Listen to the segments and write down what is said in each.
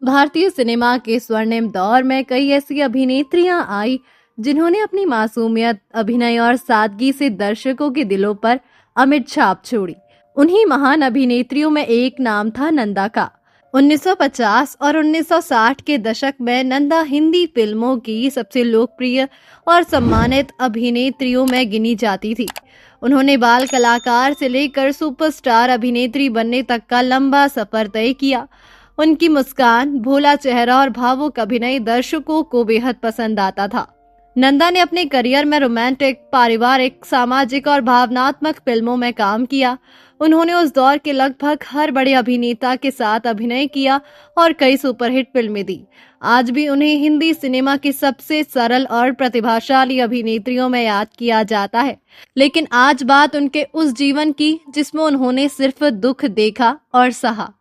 भारतीय सिनेमा के स्वर्णिम दौर में कई ऐसी अभिनेत्रियां आई जिन्होंने अपनी मासूमियत, अभिनय और सादगी से दर्शकों के दिलों पर अमिट छाप छोड़ी। उन्हीं महान अभिनेत्रियों में एक नाम था नंदा का। 1950 और 1960 के दशक में नंदा हिंदी फिल्मों की सबसे लोकप्रिय और सम्मानित अभिनेत्रियों में गिनी जाती थी। उन्होंने बाल कलाकार से लेकर सुपरस्टार अभिनेत्री बनने तक का लंबा सफर तय किया। उनकी मुस्कान, भोला चेहरा और भावुक अभिनय दर्शकों को बेहद पसंद आता था। नंदा ने अपने करियर में रोमांटिक, पारिवारिक, सामाजिक और भावनात्मक फिल्मों में काम किया। उन्होंने उस दौर के लगभग हर बड़े अभिनेता के साथ अभिनय किया और कई सुपरहिट फिल्में दी। आज भी उन्हें हिंदी सिनेमा की सबसे सरल और प्रतिभाशाली अभिनेत्रियों में याद किया जाता है। लेकिन आज बात उनके उस जीवन की जिसमें उन्होंने सिर्फ दुख देखा और सहा,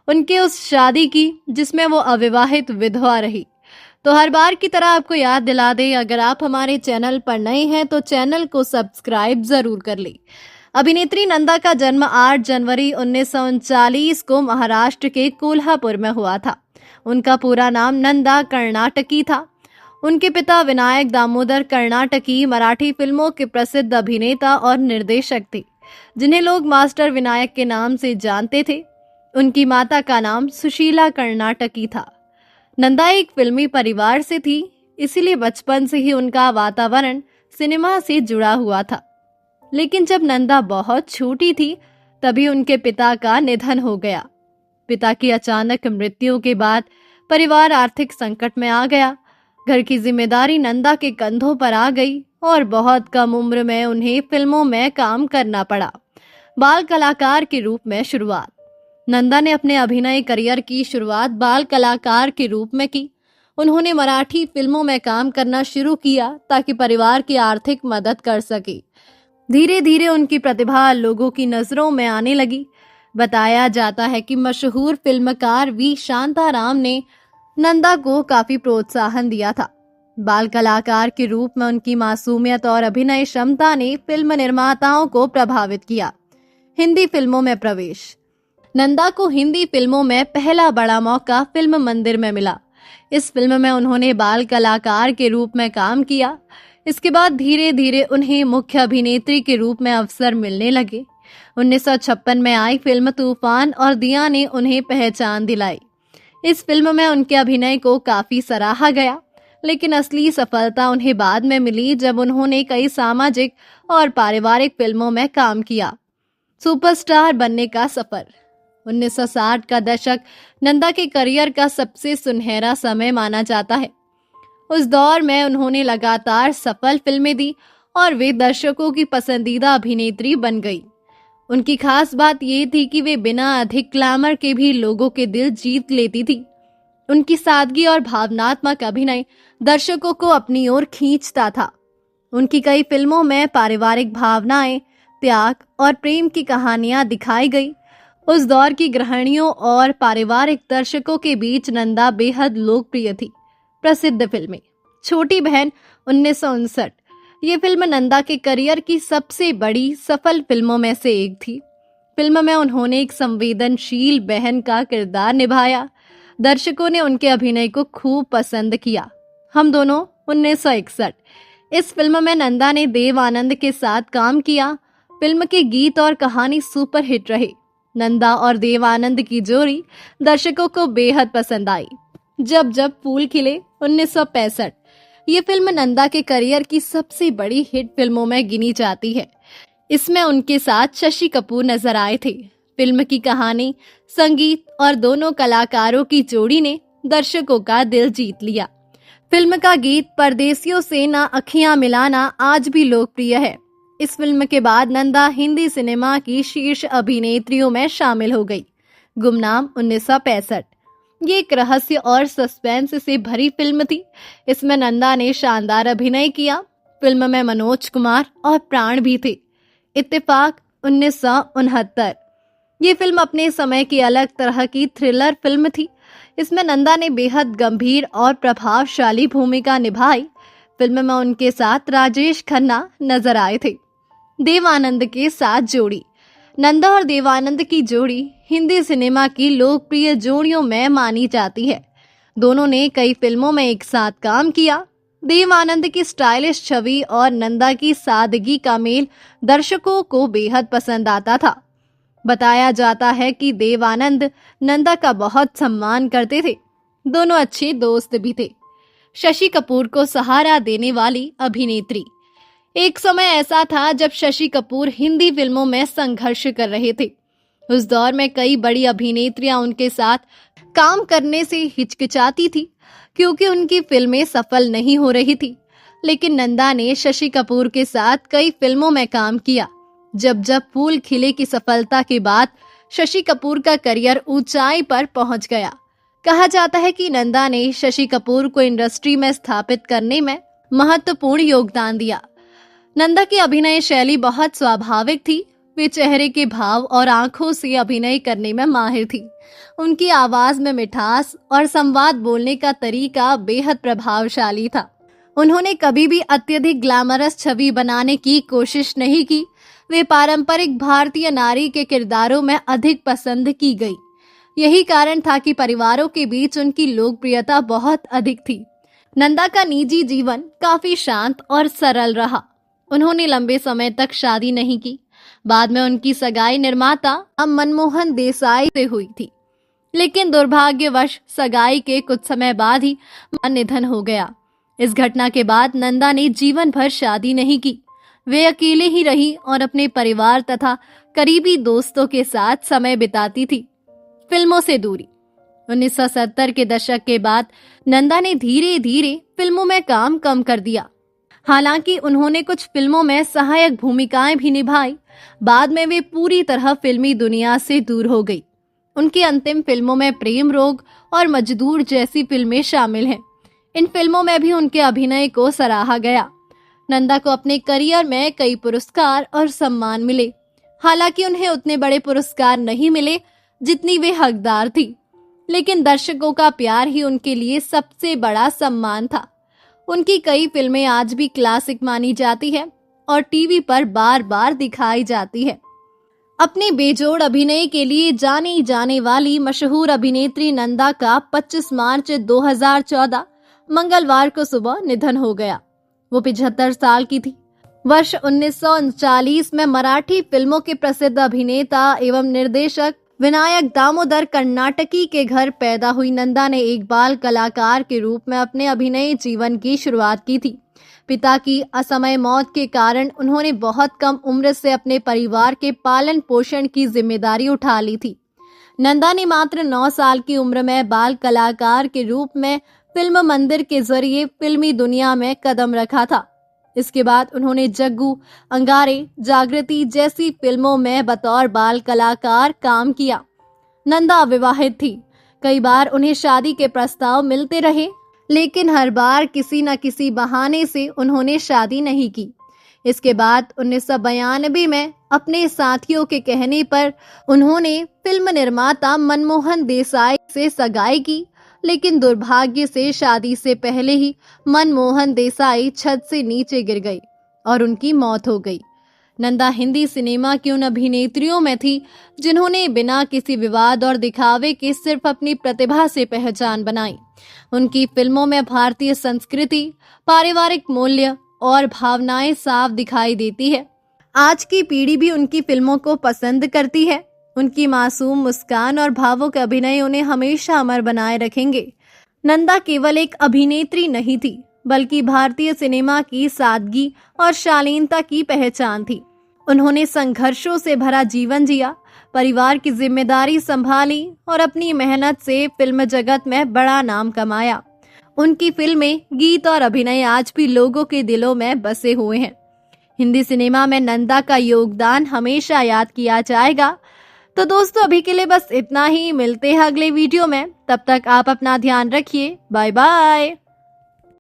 उनके उस शादी की जिसमें वो अविवाहित विधवा रही। तो हर बार की तरह आपको याद दिला दें, अगर आप हमारे चैनल पर नए हैं तो चैनल को सब्सक्राइब जरूर कर लें। अभिनेत्री नंदा का जन्म 8 जनवरी 1939 को महाराष्ट्र के कोल्हापुर में हुआ था। उनका पूरा नाम नंदा कर्नाटकी था। उनके पिता विनायक दामोदर कर्नाटकी मराठी फिल्मों के प्रसिद्ध अभिनेता और निर्देशक थे, जिन्हें लोग मास्टर विनायक के नाम से जानते थे। उनकी माता का नाम सुशीला कर्नाटकी था। नंदा एक फिल्मी परिवार से थी, इसीलिए बचपन से ही उनका वातावरण सिनेमा से जुड़ा हुआ था। लेकिन जब नंदा बहुत छोटी थी तभी उनके पिता का निधन हो गया। पिता की अचानक मृत्यु के बाद परिवार आर्थिक संकट में आ गया। घर की जिम्मेदारी नंदा के कंधों पर आ गई और बहुत कम उम्र में उन्हें फिल्मों में काम करना पड़ा। बाल कलाकार के रूप में शुरुआत। नंदा ने अपने अभिनय करियर की शुरुआत बाल कलाकार के रूप में की। उन्होंने मराठी फिल्मों में काम करना शुरू किया ताकि परिवार की आर्थिक मदद कर सके। धीरे धीरे उनकी प्रतिभा लोगों की नजरों में आने लगी। बताया जाता है कि मशहूर फिल्मकार वी शांताराम ने नंदा को काफी प्रोत्साहन दिया था। बाल कलाकार के रूप में उनकी मासूमियत और अभिनय क्षमता ने फिल्म निर्माताओं को प्रभावित किया। हिंदी फिल्मों में प्रवेश। नंदा को हिंदी फिल्मों में पहला बड़ा मौका फिल्म मंदिर में मिला। इस फिल्म में उन्होंने बाल कलाकार के रूप में काम किया। इसके बाद धीरे धीरे उन्हें मुख्य अभिनेत्री के रूप में अवसर मिलने लगे। 1956 में आई फिल्म तूफान और दिया ने उन्हें पहचान दिलाई। इस फिल्म में उनके अभिनय को काफी सराहा गया, लेकिन असली सफलता उन्हें बाद में मिली जब उन्होंने कई सामाजिक और पारिवारिक फिल्मों में काम किया। सुपरस्टार बनने का सफर। 1960 का दशक नंदा के करियर का सबसे सुनहरा समय माना जाता है। उस दौर में उन्होंने लगातार सफल फिल्में दी और वे दर्शकों की पसंदीदा अभिनेत्री बन गई। उनकी खास बात ये थी कि वे बिना अधिक ग्लैमर के भी लोगों के दिल जीत लेती थी। उनकी सादगी और भावनात्मक अभिनय दर्शकों को अपनी ओर खींचता था। उनकी कई फिल्मों में पारिवारिक भावनाएं, त्याग और प्रेम की कहानियां दिखाई गई। उस दौर की गृहिणियों और पारिवारिक दर्शकों के बीच नंदा बेहद लोकप्रिय थी। प्रसिद्ध फिल्में। छोटी बहन 1959। ये फिल्म नंदा के करियर की सबसे बड़ी सफल फिल्मों में से एक थी। फिल्म में उन्होंने एक संवेदनशील बहन का किरदार निभाया। दर्शकों ने उनके अभिनय को खूब पसंद किया। हम दोनों 1961। इस फिल्म में नंदा ने देव आनंद के साथ काम किया। फिल्म के गीत और कहानी सुपरहिट रहे। नंदा और देव आनंद की जोड़ी दर्शकों को बेहद पसंद आई। जब जब फूल खिले 1965। ये फिल्म नंदा के करियर की सबसे बड़ी हिट फिल्मों में गिनी जाती है। इसमें उनके साथ शशि कपूर नजर आए थे। फिल्म की कहानी, संगीत और दोनों कलाकारों की जोड़ी ने दर्शकों का दिल जीत लिया। फिल्म का गीत परदेसियों से ना अखियां मिलाना आज भी लोकप्रिय है। इस फिल्म के बाद नंदा हिंदी सिनेमा की शीर्ष अभिनेत्रियों में शामिल हो गई। गुमनाम 1965। ये एक रहस्य और सस्पेंस से भरी फिल्म थी। इसमें नंदा ने शानदार अभिनय किया। फिल्म में मनोज कुमार और प्राण भी थे। इत्तेफाक 1969। ये फिल्म अपने समय की अलग तरह की थ्रिलर फिल्म थी। इसमें नंदा ने बेहद गंभीर और प्रभावशाली भूमिका निभाई। फिल्म में उनके साथ राजेश खन्ना नजर आए थे। देव आनंद के साथ जोड़ी। नंदा और देवानंद की जोड़ी हिंदी सिनेमा की लोकप्रिय जोड़ियों में मानी जाती है। दोनों ने कई फिल्मों में एक साथ काम किया। देवानंद की स्टाइलिश छवि और नंदा की सादगी का मेल दर्शकों को बेहद पसंद आता था। बताया जाता है कि देवानंद नंदा का बहुत सम्मान करते थे। दोनों अच्छे दोस्त भी थे। शशि कपूर को सहारा देने वाली अभिनेत्री। एक समय ऐसा था जब शशि कपूर हिंदी फिल्मों में संघर्ष कर रहे थे। उस दौर में कई बड़ी अभिनेत्रियां उनके साथ काम करने से हिचकिचाती थी क्योंकि उनकी फिल्में सफल नहीं हो रही थी। लेकिन नंदा ने शशि कपूर के साथ कई फिल्मों में काम किया। जब जब फूल खिले की सफलता के बाद शशि कपूर का करियर ऊंचाई पर पहुंच गया। कहा जाता है कि नंदा ने शशि कपूर को इंडस्ट्री में स्थापित करने में महत्वपूर्ण योगदान दिया। नंदा की अभिनय शैली बहुत स्वाभाविक थी। वे चेहरे के भाव और आंखों से अभिनय करने में माहिर थी। उनकी आवाज में मिठास और संवाद बोलने का तरीका बेहद प्रभावशाली था। उन्होंने कभी भी अत्यधिक ग्लैमरस छवि बनाने की कोशिश नहीं की। वे पारंपरिक भारतीय नारी के किरदारों में अधिक पसंद की गई। यही कारण था कि परिवारों के बीच उनकी लोकप्रियता बहुत अधिक थी। नंदा का निजी जीवन काफी शांत और सरल रहा। उन्होंने लंबे समय तक शादी नहीं की। बाद में उनकी सगाई निर्माता मनमोहन देसाई से हुई थी, लेकिन दुर्भाग्यवश सगाई के कुछ समय बाद ही निधन हो गया। इस घटना के बाद नंदा ने जीवन भर शादी नहीं की। वे अकेले ही रही और अपने परिवार तथा करीबी दोस्तों के साथ समय बिताती थी। फिल्मों से दूरी। 1970 के दशक के बाद नंदा ने धीरे धीरे फिल्मों में काम कम कर दिया। हालांकि उन्होंने कुछ फिल्मों में सहायक भूमिकाएं भी निभाई। बाद में वे पूरी तरह फिल्मी दुनिया से दूर हो गई। उनकी अंतिम फिल्मों में प्रेम रोग और मजदूर जैसी फिल्में शामिल हैं। इन फिल्मों में भी उनके अभिनय को सराहा गया। नंदा को अपने करियर में कई पुरस्कार और सम्मान मिले। हालांकि उन्हें उतने बड़े पुरस्कार नहीं मिले जितनी वे हकदार थी, लेकिन दर्शकों का प्यार ही उनके लिए सबसे बड़ा सम्मान था। उनकी कई फिल्में आज भी क्लासिक मानी जाती है और टीवी पर बार बार दिखाई जाती है। अपने बेजोड़ अभिनय के लिए जानी जाने वाली मशहूर अभिनेत्री नंदा का 25 मार्च 2014 मंगलवार को सुबह निधन हो गया। वो 75 साल की थी। वर्ष 1939 में मराठी फिल्मों के प्रसिद्ध अभिनेता एवं निर्देशक विनायक दामोदर कर्नाटकी के घर पैदा हुई नंदा ने एक बाल कलाकार के रूप में अपने अभिनय जीवन की शुरुआत की थी। पिता की असमय मौत के कारण उन्होंने बहुत कम उम्र से अपने परिवार के पालन पोषण की जिम्मेदारी उठा ली थी। नंदा ने मात्र 9 साल की उम्र में बाल कलाकार के रूप में फिल्म मंदिर के जरिए फिल्मी दुनिया में कदम रखा था। इसके बाद उन्होंने जग्गू, अंगारे, जागृति जैसी फिल्मों में बतौर बाल कलाकार काम किया। नंदा अविवाहित थी। कई बार उन्हें शादी के प्रस्ताव मिलते रहे, लेकिन हर बार किसी न किसी बहाने से उन्होंने शादी नहीं की। इसके बाद 1992 में अपने साथियों के कहने पर उन्होंने फिल्म निर्माता मनमोहन देसाई से सगाई की, लेकिन दुर्भाग्य से शादी से पहले ही मनमोहन देसाई छत से नीचे गिर गई और उनकी मौत हो गई। नंदा हिंदी सिनेमा की उन अभिनेत्रियों में थी जिन्होंने बिना किसी विवाद और दिखावे के सिर्फ अपनी प्रतिभा से पहचान बनाई। उनकी फिल्मों में भारतीय संस्कृति, पारिवारिक मूल्य और भावनाएं साफ दिखाई देती है। आज की पीढ़ी भी उनकी फिल्मों को पसंद करती है। उनकी मासूम मुस्कान और भावुक अभिनय उन्हें हमेशा अमर बनाए रखेंगे। नंदा केवल एक अभिनेत्री नहीं थी, बल्कि भारतीय सिनेमा की सादगी और शालीनता की पहचान थी। उन्होंने संघर्षों से भरा जीवन जिया, परिवार की जिम्मेदारी संभाली और अपनी मेहनत से फिल्म जगत में बड़ा नाम कमाया। उनकी फिल्में, गीत और अभिनय आज भी लोगों के दिलों में बसे हुए हैं। हिंदी सिनेमा में नंदा का योगदान हमेशा याद किया जाएगा। तो दोस्तों, अभी के लिए बस इतना ही। मिलते हैं अगले वीडियो में। तब तक आप अपना ध्यान रखिए। Bye bye.